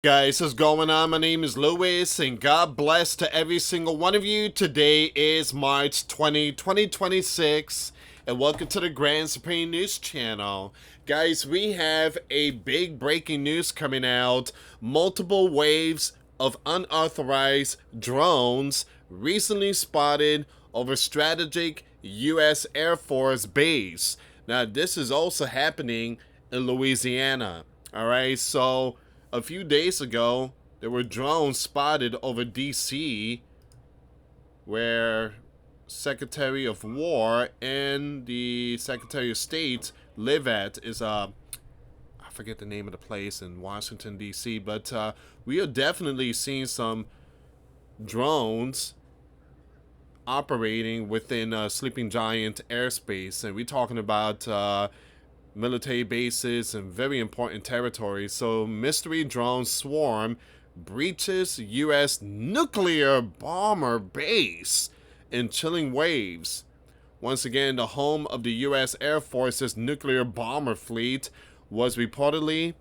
Guys, what's going on? My name is Louis, and God bless to every single one of you. Today is March 20, 2026, and welcome to the Grand Supreme News Channel. Guys, we have a big breaking news coming out. Multiple waves of unauthorized drones recently spotted over strategic US Air Force base. Now, this is also happening in Louisiana. All right, so a few days ago, there were drones spotted over DC where Secretary of War and the Secretary of State live at is I forget the name of the place in Washington DC, but we are definitely seeing some drones operating within Sleeping Giant airspace, and we're talking about military bases and very important territories. So, mystery drone swarm breaches U.S. nuclear bomber base in chilling waves. Once again, the home of the U.S. Air Force's nuclear bomber fleet was reportedly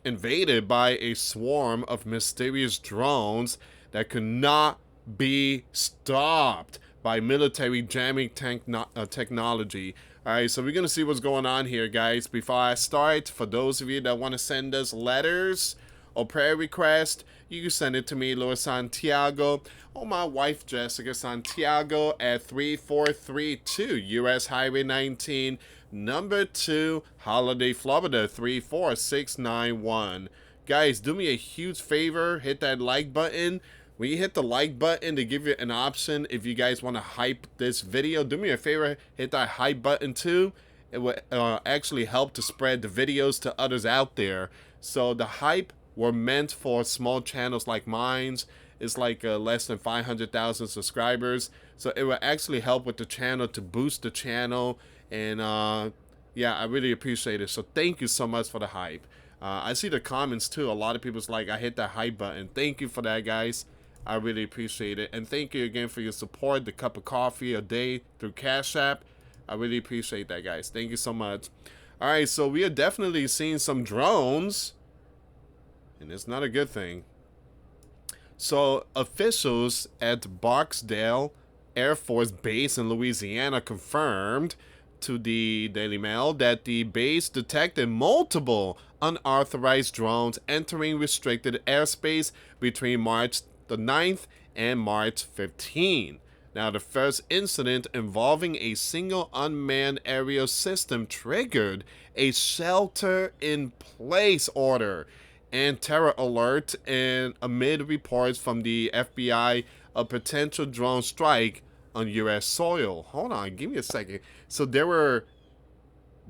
invaded by a swarm of mysterious drones that could not be stopped by military jamming technology. All right, so we're going to see what's going on here, guys. Before I start, for those of you that want to send us letters or prayer requests, you can send it to me, Louis Santiago, or my wife, Jessica Santiago, at 3432 US Highway 19, number 2, Holiday, Florida, 34691. Guys, do me a huge favor, hit that like button. When you hit the like button, to give you an option if you guys want to hype this video, do me a favor, hit that hype button too. It will actually help to spread the videos to others out there. So the hype were meant for small channels like mine's. It's like less than 500,000 subscribers. So it will actually help with the channel to boost the channel. And yeah, I really appreciate it. So thank you so much for the hype. I see the comments too. A lot of people's like, I hit that hype button. Thank you for that, guys. I really appreciate it. And thank you again for your support. The cup of coffee a day through Cash App. I really appreciate that, guys. Thank you so much. All right, so we are definitely seeing some drones. And it's not a good thing. So officials at Barksdale Air Force Base in Louisiana confirmed to the Daily Mail that the base detected multiple unauthorized drones entering restricted airspace between March the 9th and March 15. Now, the first incident involving a single unmanned aerial system triggered a shelter-in-place order and terror alert, and amid reports from the FBI of potential drone strike on U.S. soil. Hold on, give me a second. So there were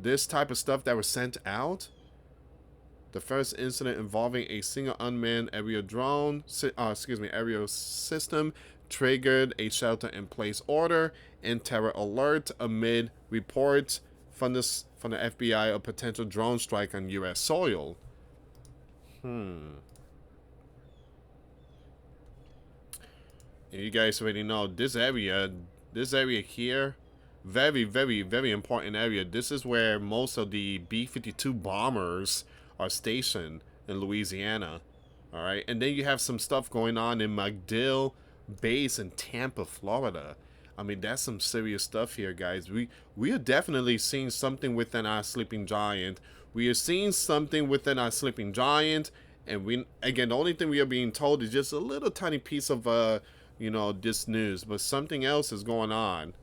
this type of stuff that was sent out. The first incident involving a single unmanned aerial aerial system triggered a shelter-in-place order and terror alert amid reports from the FBI of potential drone strike on U.S. soil. And you guys already know this area here, very, very, very important area. This is where most of the B-52 bombers are stationed in Louisiana. All right, and then you have some stuff going on in MacDill Base in Tampa, Florida. I mean, that's some serious stuff here, guys. We are definitely seeing something within our sleeping giant. We are seeing something within our sleeping giant, and we, again, the only thing we are being told is just a little tiny piece of this news, but something else is going on.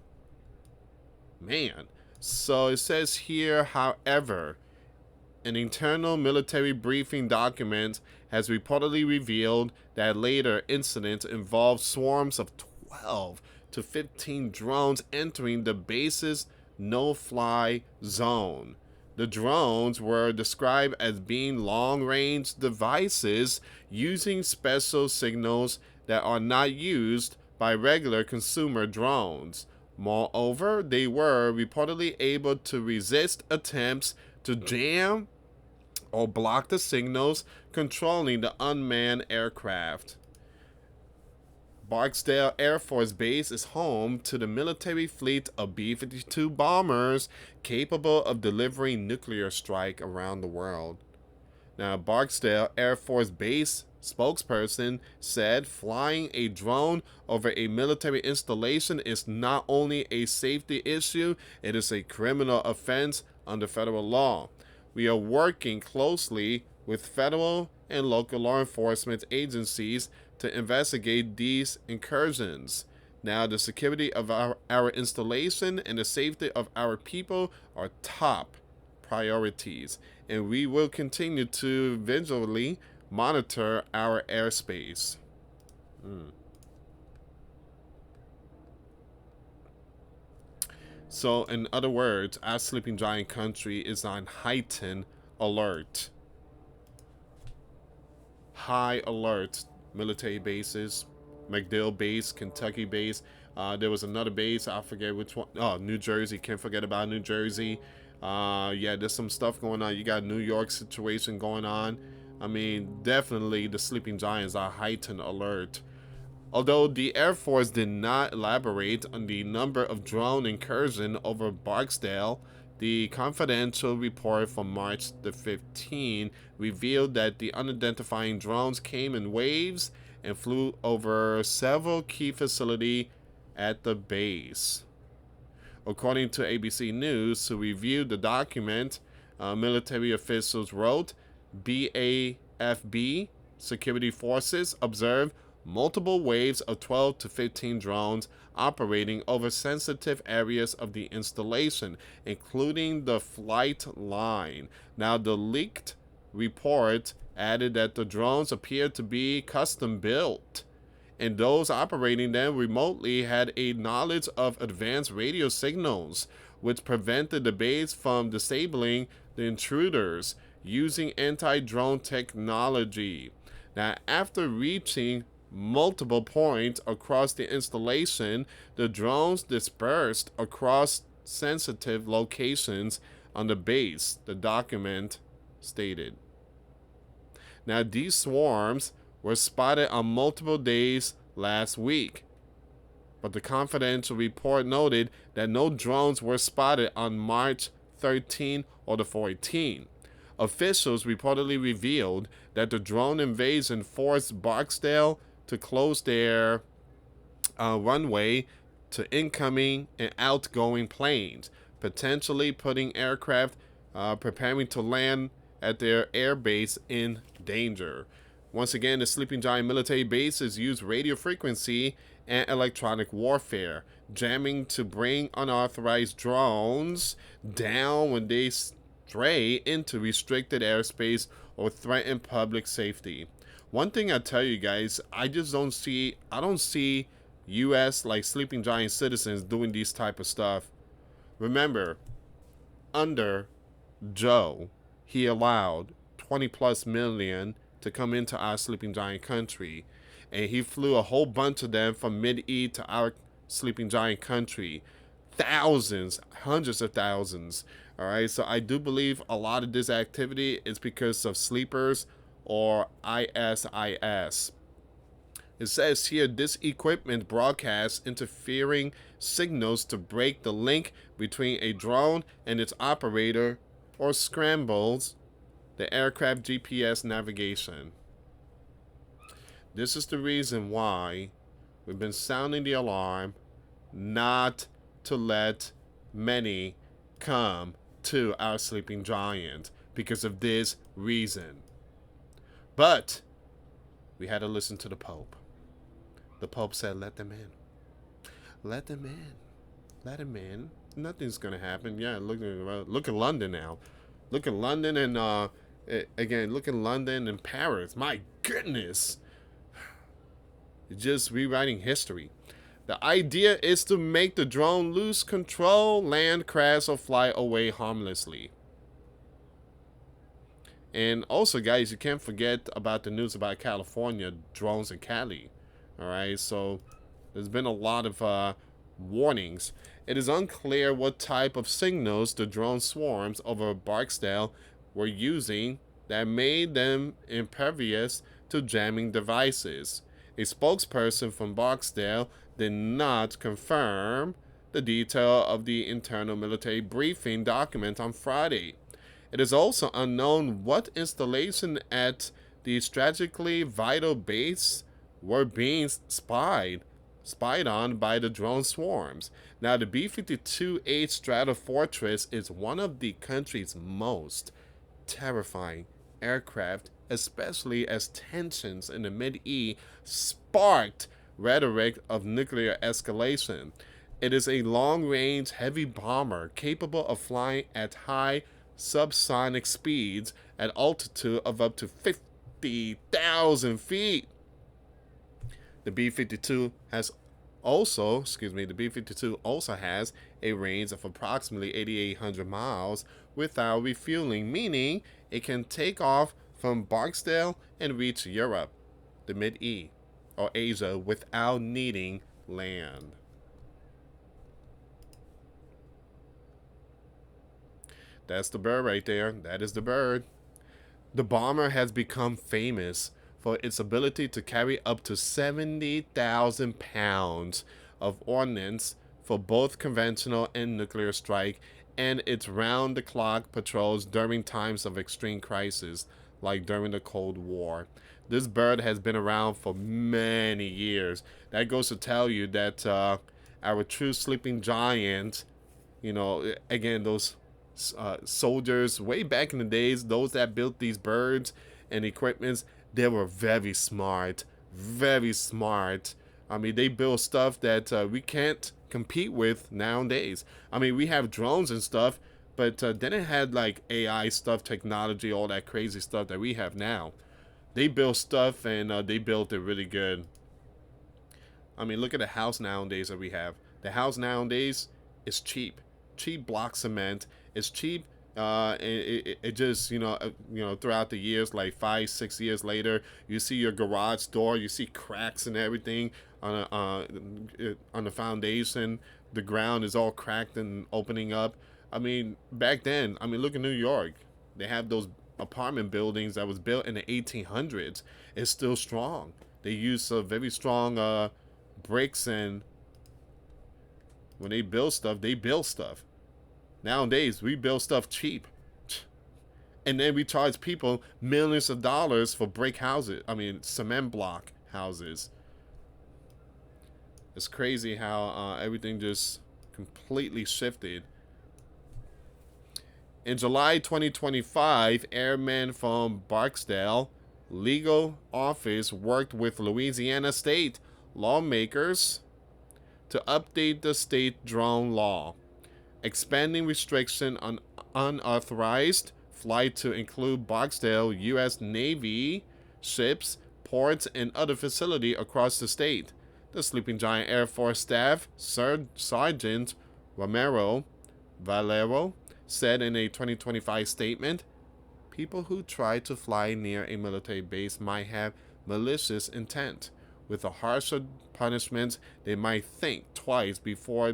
Man. So it says here, however, an internal military briefing document has reportedly revealed that later incidents involved swarms of 12 to 15 drones entering the base's no-fly zone. The drones were described as being long-range devices using special signals that are not used by regular consumer drones. Moreover, they were reportedly able to resist attempts to jam or block the signals controlling the unmanned aircraft. Barksdale Air Force Base is home to the military fleet of B-52 bombers capable of delivering nuclear strike around the world. Now, Barksdale Air Force Base spokesperson said flying a drone over a military installation is not only a safety issue, it is a criminal offense under federal law. We are working closely with federal and local law enforcement agencies to investigate these incursions. Now, the security of our installation and the safety of our people are top priorities, and we will continue to vigilantly monitor our airspace. So, in other words, our sleeping giant country is on heightened alert. High alert. Military bases, MacDill base, Kentucky base. There was another base, I forget which one. Oh, New Jersey. Can't forget about New Jersey. Yeah, there's some stuff going on. You got New York situation going on. I mean, definitely the sleeping giants are heightened alert. Although the Air Force did not elaborate on the number of drone incursions over Barksdale, the confidential report from March the 15th revealed that the unidentified drones came in waves and flew over several key facilities at the base. According to ABC News, who reviewed the document, military officials wrote, BAFB security forces observed multiple waves of 12 to 15 drones operating over sensitive areas of the installation, including the flight line. Now, the leaked report added that the drones appeared to be custom built, and those operating them remotely had a knowledge of advanced radio signals, which prevented the base from disabling the intruders using anti-drone technology. Now, after reaching multiple points across the installation, the drones dispersed across sensitive locations on the base, the document stated. Now, these swarms were spotted on multiple days last week, but the confidential report noted that no drones were spotted on March 13 or the 14th. Officials reportedly revealed that the drone invasion forced Barksdale to close their runway to incoming and outgoing planes, potentially putting aircraft preparing to land at their air base in danger. Once again, the sleeping giant military bases use radio frequency and electronic warfare, jamming to bring unauthorized drones down when they stray into restricted airspace or threaten public safety. One thing I tell you guys, I don't see US like sleeping giant citizens doing these type of stuff. Remember, under Joe, he allowed 20 plus million to come into our sleeping giant country, and he flew a whole bunch of them from Mid-East to our sleeping giant country. Thousands, hundreds of thousands. All right, so I do believe a lot of this activity is because of sleepers or ISIS. It says here, this equipment broadcasts interfering signals to break the link between a drone and its operator or scrambles the aircraft GPS navigation. This is the reason why we've been sounding the alarm not to let many come to our sleeping giant because of this reason. But we had to listen to the Pope. The Pope said, let them in. Let them in. Let them in. Nothing's going to happen. Yeah, look at London now. Look at London and, again, look at London and Paris. My goodness. Just rewriting history. The idea is to make the drone lose control, land, crash, or fly away harmlessly. And also, guys, you can't forget about the news about California drones in Cali. All right, so there's been a lot of warnings. It is unclear what type of signals the drone swarms over Barksdale were using that made them impervious to jamming devices. A spokesperson from Barksdale did not confirm the detail of the internal military briefing document on Friday. It is also unknown what installation at the strategically vital base were being spied on by the drone swarms. Now, the B-52A Stratofortress is one of the country's most terrifying aircraft, especially as tensions in the Mid-East sparked rhetoric of nuclear escalation. It is a long-range heavy bomber capable of flying at high subsonic speeds at altitude of up to 50,000 feet. The B-52 has the B-52 also has a range of approximately 8,800 miles without refueling, meaning it can take off from Barksdale and reach Europe, the Mid-East, or Asia without needing land. That's the bird right there. That is the bird. The bomber has become famous for its ability to carry up to 70,000 pounds of ordnance for both conventional and nuclear strike, and its round-the-clock patrols during times of extreme crisis, like during the Cold War. This bird has been around for many years. That goes to tell you that our true sleeping giant, again, those soldiers way back in the days, those that built these birds and equipments, they were very smart, very smart. I mean, they build stuff that we can't compete with nowadays. I mean, we have drones and stuff, but then it had like AI stuff, technology, all that crazy stuff that we have now. They build stuff and they built it really good. I mean, look at the house nowadays that we have. The house nowadays is cheap. Cheap block cement. It's cheap. It just throughout the years, like 5-6 years later, you see your garage door, you see cracks and everything on the foundation. The ground is all cracked and opening up. I mean, back then, I mean, look at New York. They have those apartment buildings that was built in the 1800s. It's still strong. They use very strong bricks, and when they build stuff, they build stuff. Nowadays, we build stuff cheap. And then we charge people millions of dollars for brick houses. I mean, cement block houses. It's crazy how everything just completely shifted. In July 2025, airmen from Barksdale legal office worked with Louisiana state lawmakers to update the state drone law, expanding restriction on unauthorized flight to include Barksdale U.S. Navy ships, ports, and other facilities across the state. The Sleeping Giant Air Force Staff Sergeant Valero said in a 2025 statement, "People who try to fly near a military base might have malicious intent. With a harsher punishment, they might think twice before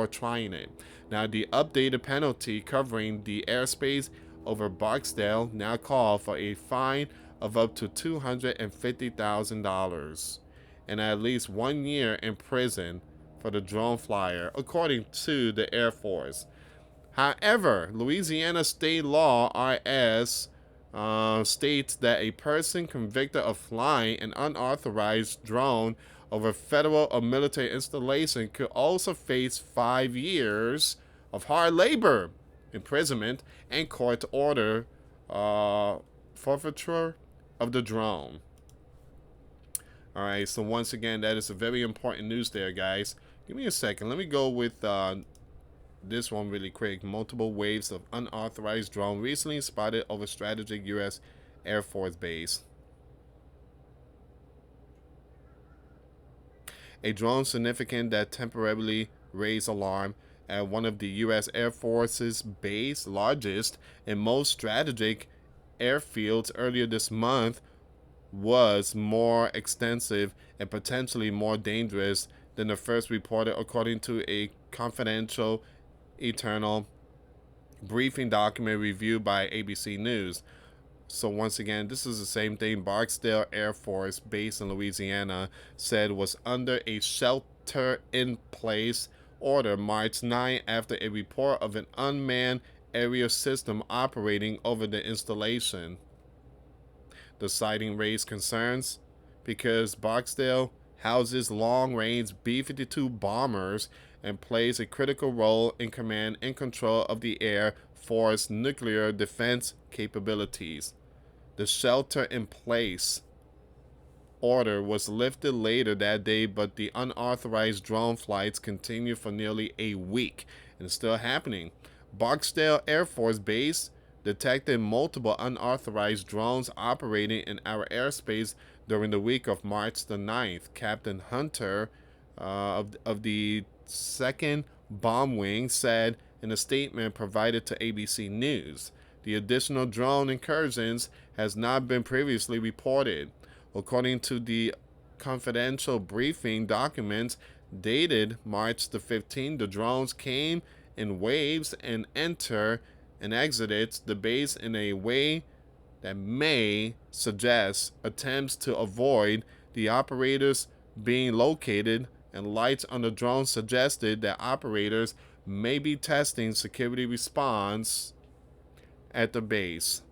trying it." Now, the updated penalty covering the airspace over Barksdale now call for a fine of up to $250,000 and at least 1 year in prison for the drone flyer, according to the Air Force. However, Louisiana state law RS states that a person convicted of flying an unauthorized drone over federal or military installation could also face 5 years of hard labor, imprisonment, and court order forfeiture of the drone. All right, so once again, that is a very important news there, guys. Give me a second. Let me go with this one really quick. Multiple waves of unauthorized drone recently spotted over strategic U.S. Air Force base. A drone significant that temporarily raised alarm at one of the U.S. Air Force's base, largest and most strategic airfields earlier this month, was more extensive and potentially more dangerous than the first reported, according to a confidential internal briefing document reviewed by ABC News. So once again, this is the same thing Barksdale Air Force Base in Louisiana said was under a shelter-in-place order March 9 after a report of an unmanned area system operating over the installation. The sighting raised concerns because Barksdale houses long-range B-52 bombers and plays a critical role in command and control of the Air Force nuclear defense capabilities. The shelter-in-place order was lifted later that day, but the unauthorized drone flights continued for nearly a week and is still happening. Barksdale Air Force Base detected multiple unauthorized drones operating in our airspace during the week of March the 9th. Captain Hunter of the 2nd Bomb Wing said in a statement provided to ABC News. The additional drone incursions has not been previously reported. According to the confidential briefing documents dated March the 15th, the drones came in waves and entered and exited the base in a way that may suggest attempts to avoid the operators being located, and lights on the drone suggested that operators may be testing security response at the base.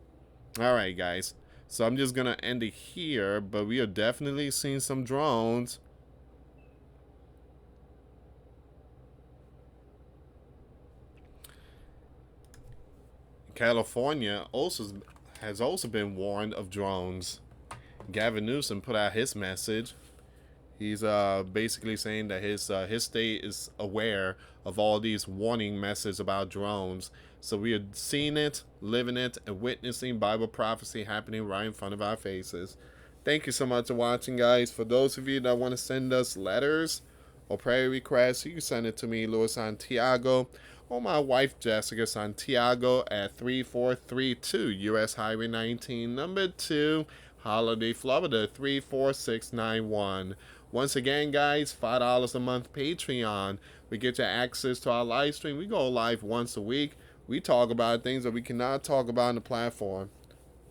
Alright, guys. So I'm just going to end it here, but we are definitely seeing some drones. California has also been warned of drones. Gavin Newsom put out his message. He's basically saying that his state is aware of all these warning messages about drones. So we are seeing it, living it, and witnessing Bible prophecy happening right in front of our faces. Thank you so much for watching, guys. For those of you that want to send us letters or prayer requests, you can send it to me, Louis Santiago, or my wife, Jessica Santiago, at 3432 US Highway 19, number 2, Holiday, Florida, 34691. Once again, guys, $5 a month Patreon. We get you access to our live stream. We go live once a week. We talk about things that we cannot talk about on the platform.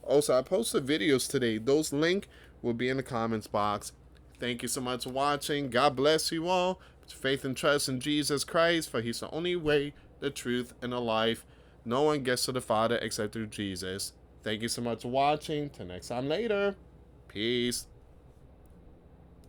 Also, I posted videos today. Those links will be in the comments box. Thank you so much for watching. God bless you all. Put your faith and trust in Jesus Christ, for He's the only way, the truth, and the life. No one gets to the Father except through Jesus. Thank you so much for watching. Till next time later. Peace.